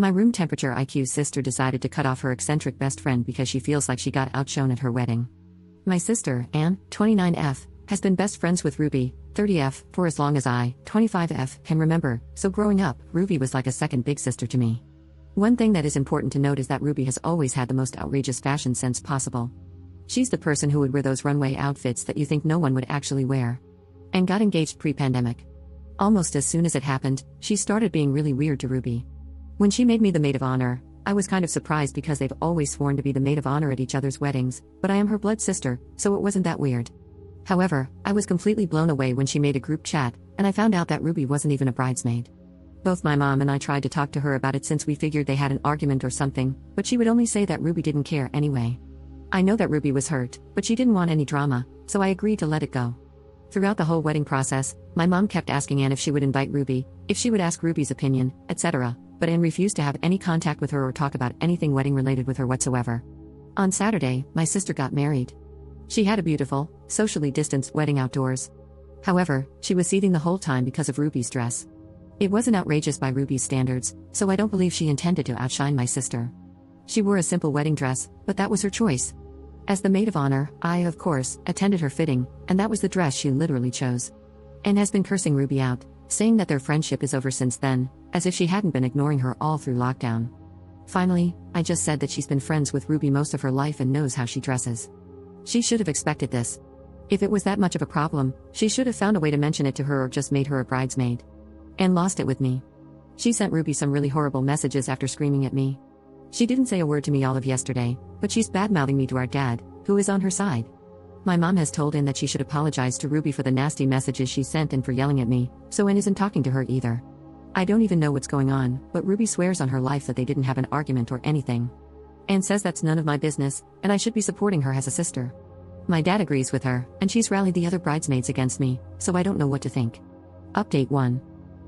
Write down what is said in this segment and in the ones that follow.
My room temperature IQ's sister decided to cut off her eccentric best friend because she feels like she got outshone at her wedding. My sister, Anne, 29F, has been best friends with Ruby, 30F, for as long as I, 25F, can remember, so growing up, Ruby was like a second big sister to me. One thing that is important to note is that Ruby has always had the most outrageous fashion sense possible. She's the person who would wear those runway outfits that you think no one would actually wear. And got engaged pre-pandemic. Almost as soon as it happened, she started being really weird to Ruby. When she made me the maid of honor, I was kind of surprised because they've always sworn to be the maid of honor at each other's weddings, but I am her blood sister, so it wasn't that weird. However, I was completely blown away when she made a group chat, and I found out that Ruby wasn't even a bridesmaid. Both my mom and I tried to talk to her about it since we figured they had an argument or something, but she would only say that Ruby didn't care anyway. I know that Ruby was hurt, but she didn't want any drama, so I agreed to let it go. Throughout the whole wedding process, my mom kept asking Anne if she would invite Ruby, if she would ask Ruby's opinion, etc., but Anne refused to have any contact with her or talk about anything wedding related with her whatsoever. On Saturday, my sister got married. She had a beautiful, socially distanced wedding outdoors. However, she was seething the whole time because of Ruby's dress. It wasn't outrageous by Ruby's standards, so I don't believe she intended to outshine my sister. She wore a simple wedding dress, but that was her choice. As the maid of honor, I, of course, attended her fitting, and that was the dress she literally chose. Anne has been cursing Ruby out, saying that their friendship is over since then, as if she hadn't been ignoring her all through lockdown. Finally, I just said that she's been friends with Ruby most of her life and knows how she dresses. She should have expected this. If it was that much of a problem, she should have found a way to mention it to her or just made her a bridesmaid. Anne lost it with me. She sent Ruby some really horrible messages after screaming at me. She didn't say a word to me all of yesterday, but she's bad-mouthing me to our dad, who is on her side. My mom has told Anne that she should apologize to Ruby for the nasty messages she sent and for yelling at me, so Anne isn't talking to her either. I don't even know what's going on, but Ruby swears on her life that they didn't have an argument or anything. Anne says that's none of my business, and I should be supporting her as a sister. My dad agrees with her, and she's rallied the other bridesmaids against me, so I don't know what to think. Update 1.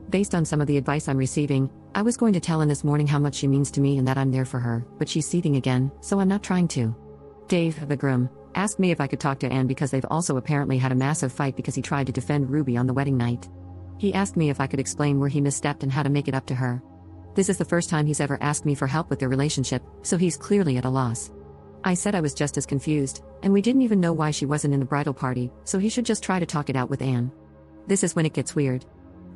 Based on some of the advice I'm receiving, I was going to tell Anne this morning how much she means to me and that I'm there for her, but she's seething again, so I'm not trying to. Dave, the groom, asked me if I could talk to Anne because they've also apparently had a massive fight because he tried to defend Ruby on the wedding night. He asked me if I could explain where he misstepped and how to make it up to her. This is the first time he's ever asked me for help with their relationship, so he's clearly at a loss. I said I was just as confused, and we didn't even know why she wasn't in the bridal party, so he should just try to talk it out with Anne. This is when it gets weird.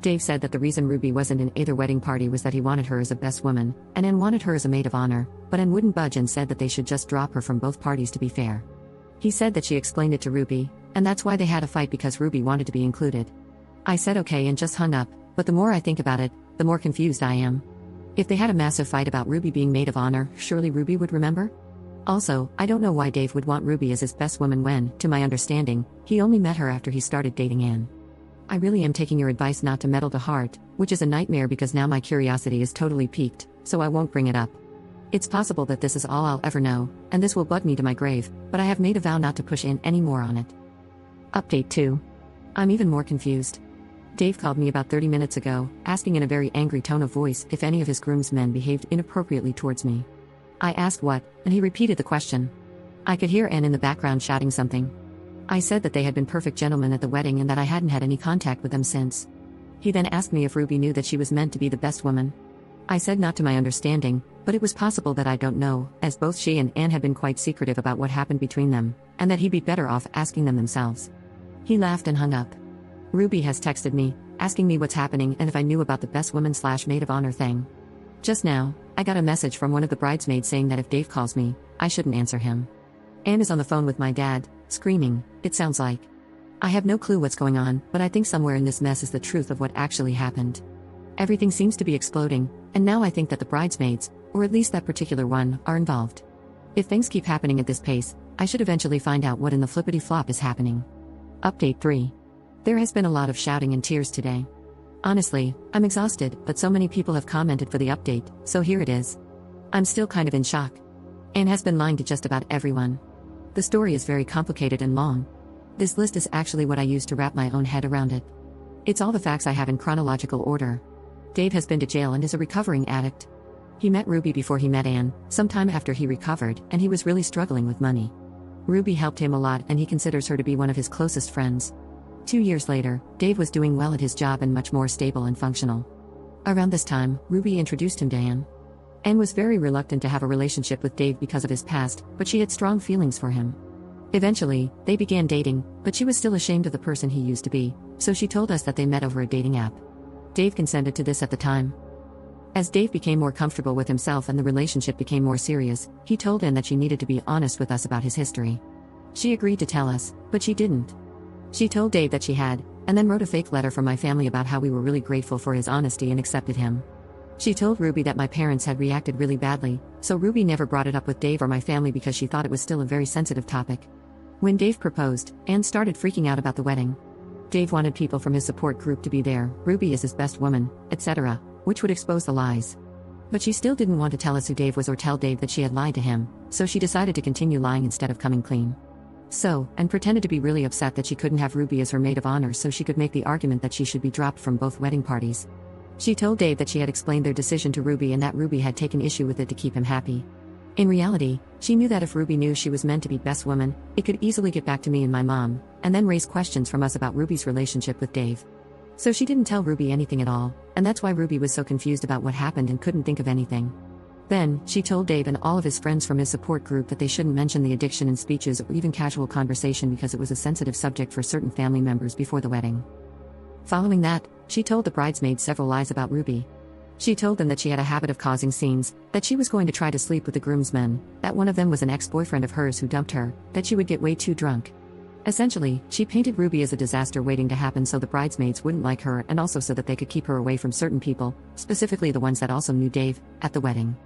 Dave said that the reason Ruby wasn't in either wedding party was that he wanted her as a best woman, and Anne wanted her as a maid of honor, but Anne wouldn't budge and said that they should just drop her from both parties to be fair. He said that she explained it to Ruby, and that's why they had a fight because Ruby wanted to be included. I said okay and just hung up, but the more I think about it, the more confused I am. If they had a massive fight about Ruby being maid of honor, surely Ruby would remember? Also, I don't know why Dave would want Ruby as his best woman when, to my understanding, he only met her after he started dating Anne. I really am taking your advice not to meddle to heart, which is a nightmare because now my curiosity is totally piqued, so I won't bring it up. It's possible that this is all I'll ever know, and this will bug me to my grave, but I have made a vow not to push in any more on it. Update 2. I'm even more confused. Dave called me about 30 minutes ago, asking in a very angry tone of voice if any of his groomsmen behaved inappropriately towards me. I asked what, and he repeated the question. I could hear Anne in the background shouting something. I said that they had been perfect gentlemen at the wedding and that I hadn't had any contact with them since. He then asked me if Ruby knew that she was meant to be the best woman. I said not to my understanding, but it was possible that I don't know, as both she and Anne had been quite secretive about what happened between them, and that he'd be better off asking them themselves. He laughed and hung up. Ruby has texted me, asking me what's happening and if I knew about the best woman/maid of honor thing. Just now, I got a message from one of the bridesmaids saying that if Dave calls me, I shouldn't answer him. Anne is on the phone with my dad, screaming, it sounds like. I have no clue what's going on, but I think somewhere in this mess is the truth of what actually happened. Everything seems to be exploding, and now I think that the bridesmaids, or at least that particular one, are involved. If things keep happening at this pace, I should eventually find out what in the flippity-flop is happening. Update 3. There has been a lot of shouting and tears today. Honestly, I'm exhausted, but so many people have commented for the update, so here it is. I'm still kind of in shock. Anne has been lying to just about everyone. The story is very complicated and long. This list is actually what I used to wrap my own head around it. It's all the facts I have in chronological order. Dave has been to jail and is a recovering addict. He met Ruby before he met Anne, sometime after he recovered, and he was really struggling with money. Ruby helped him a lot and he considers her to be one of his closest friends. 2 years later, Dave was doing well at his job and much more stable and functional. Around this time, Ruby introduced him to Anne. Anne was very reluctant to have a relationship with Dave because of his past, but she had strong feelings for him. Eventually, they began dating, but she was still ashamed of the person he used to be, so she told us that they met over a dating app. Dave consented to this at the time. As Dave became more comfortable with himself and the relationship became more serious, he told Anne that she needed to be honest with us about his history. She agreed to tell us, but she didn't. She told Dave that she had, and then wrote a fake letter from my family about how we were really grateful for his honesty and accepted him. She told Ruby that my parents had reacted really badly, so Ruby never brought it up with Dave or my family because she thought it was still a very sensitive topic. When Dave proposed, Anne started freaking out about the wedding. Dave wanted people from his support group to be there, Ruby is his best woman, etc., which would expose the lies. But she still didn't want to tell us who Dave was or tell Dave that she had lied to him, so she decided to continue lying instead of coming clean. And pretended to be really upset that she couldn't have Ruby as her maid of honor so she could make the argument that she should be dropped from both wedding parties. She told Dave that she had explained their decision to Ruby and that Ruby had taken issue with it to keep him happy. In reality, she knew that if Ruby knew she was meant to be best woman, it could easily get back to me and my mom, and then raise questions from us about Ruby's relationship with Dave. So she didn't tell Ruby anything at all, and that's why Ruby was so confused about what happened and couldn't think of anything. Then, she told Dave and all of his friends from his support group that they shouldn't mention the addiction in speeches or even casual conversation because it was a sensitive subject for certain family members before the wedding. Following that, she told the bridesmaids several lies about Ruby. She told them that she had a habit of causing scenes, that she was going to try to sleep with the groomsmen, that one of them was an ex-boyfriend of hers who dumped her, that she would get way too drunk. Essentially, she painted Ruby as a disaster waiting to happen so the bridesmaids wouldn't like her and also so that they could keep her away from certain people, specifically the ones that also knew Dave, at the wedding.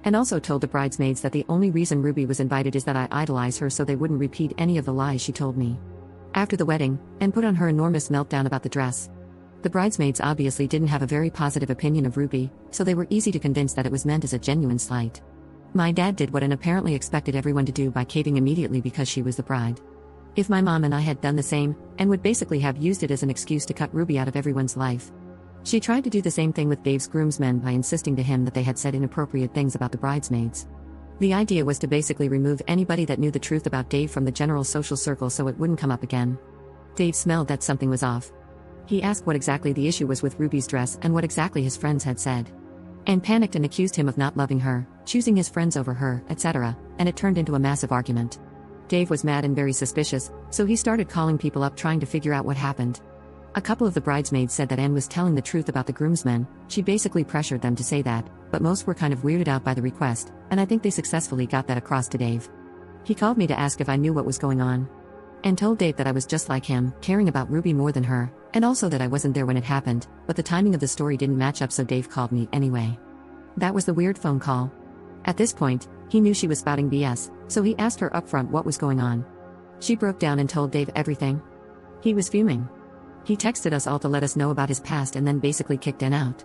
And also told the bridesmaids that the only reason Ruby was invited is that I idolize her so they wouldn't repeat any of the lies she told me. After the wedding, Anne put on her enormous meltdown about the dress. The bridesmaids obviously didn't have a very positive opinion of Ruby, so they were easy to convince that it was meant as a genuine slight. My dad did what Anne apparently expected everyone to do by caving immediately because she was the bride. If my mom and I had done the same, Anne would basically have used it as an excuse to cut Ruby out of everyone's life. She tried to do the same thing with Dave's groomsmen by insisting to him that they had said inappropriate things about the bridesmaids. The idea was to basically remove anybody that knew the truth about Dave from the general social circle so it wouldn't come up again. Dave smelled that something was off. He asked what exactly the issue was with Ruby's dress and what exactly his friends had said. Anne panicked and accused him of not loving her, choosing his friends over her, etc., and it turned into a massive argument. Dave was mad and very suspicious, so he started calling people up trying to figure out what happened. A couple of the bridesmaids said that Anne was telling the truth about the groomsmen. She basically pressured them to say that, but most were kind of weirded out by the request, and I think they successfully got that across to Dave. He called me to ask if I knew what was going on. And told Dave that I was just like him, caring about Ruby more than her, and also that I wasn't there when it happened, but the timing of the story didn't match up so Dave called me anyway. That was the weird phone call. At this point, he knew she was spouting BS, so he asked her upfront what was going on. She broke down and told Dave everything. He was fuming. He texted us all to let us know about his past and then basically kicked Anne out.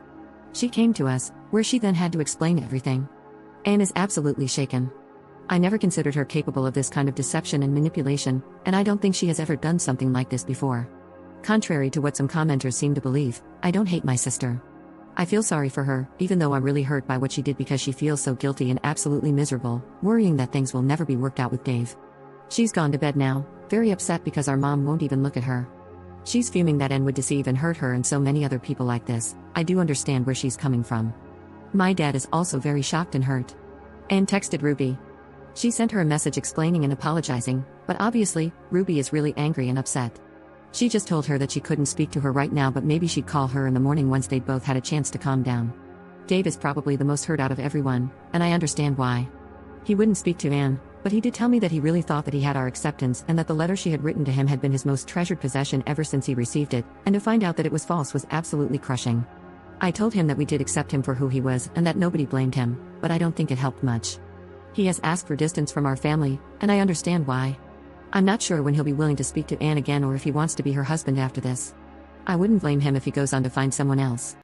She came to us, where she then had to explain everything. Anne is absolutely shaken. I never considered her capable of this kind of deception and manipulation, and I don't think she has ever done something like this before. Contrary to what some commenters seem to believe, I don't hate my sister. I feel sorry for her, even though I'm really hurt by what she did because she feels so guilty and absolutely miserable, worrying that things will never be worked out with Dave. She's gone to bed now, very upset because our mom won't even look at her. She's fuming that Anne would deceive and hurt her and so many other people like this. I do understand where she's coming from. My dad is also very shocked and hurt. Anne texted Ruby. She sent her a message explaining and apologizing, but obviously, Ruby is really angry and upset. She just told her that she couldn't speak to her right now but maybe she'd call her in the morning once they'd both had a chance to calm down. Dave is probably the most hurt out of everyone, and I understand why. He wouldn't speak to Anne, but he did tell me that he really thought that he had our acceptance and that the letter she had written to him had been his most treasured possession ever since he received it, and to find out that it was false was absolutely crushing. I told him that we did accept him for who he was and that nobody blamed him, but I don't think it helped much. He has asked for distance from our family, and I understand why. I'm not sure when he'll be willing to speak to Anne again or if he wants to be her husband after this. I wouldn't blame him if he goes on to find someone else.